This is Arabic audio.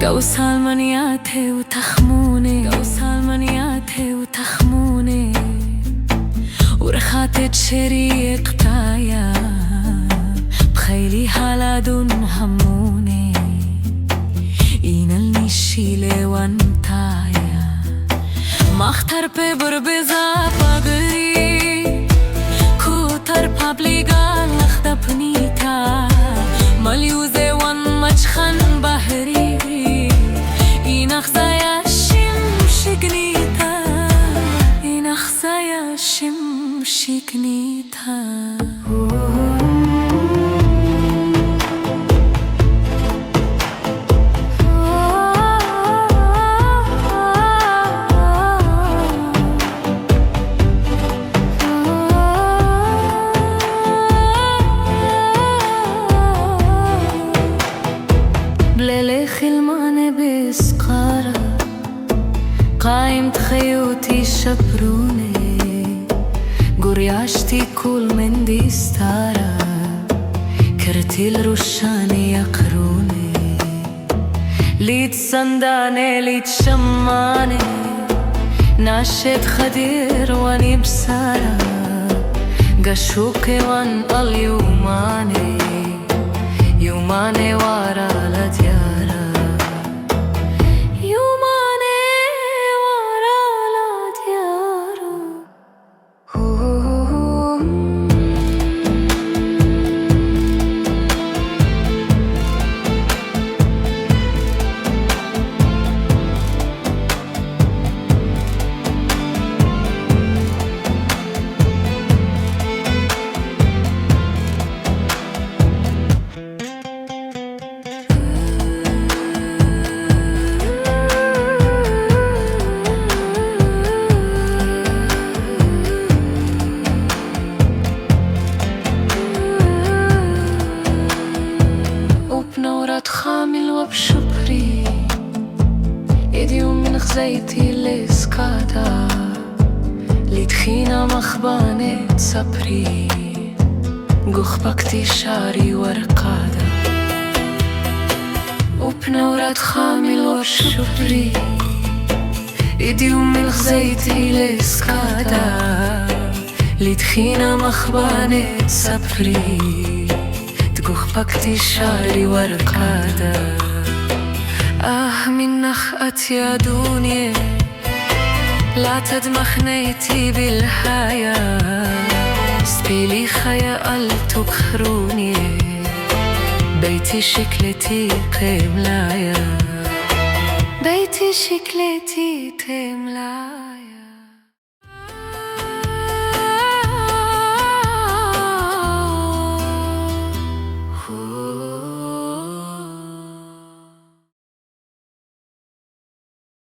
قوس المنيات وتخموني، قوس المنيات وتخموني، ورخات شريق تايا بخيلي هالادون هموني، ينلني الشيلة وانتايا ما اختار ببر بزابغري كوتر بابليغان لخدبنيتا مليوزة وان مجخن بحري ينخزايا شمشكنيتا ينخزايا شمشكنيتا بليلي خلمانة بسقارة قايم تخيوتي شبروني قرياشتي كل من دي ستارة كرتيل رشاني يقروني ليت صنداني ليت شماني ناشد خدير واني بسارة قشوكي وان اليوماني يوماني ورا لديارة يوماني ورا لديارة بنورة خامل وبشبري ايدي ومن خزيتي لسكادا لتخينا مخبانة صبري قخبكتي شعري ورقادة وبنورة خامل وبشبري ايدي ومن خزيتي لسكادا لتخينا مخبانة صبري قخبكتي شعري ورقادة من نخأت يا دنيا لا تدمخنيتي بالحياة سبيلي خيال تبخروني بيتي شكلتي قملايا بيتي شكلتي قملايا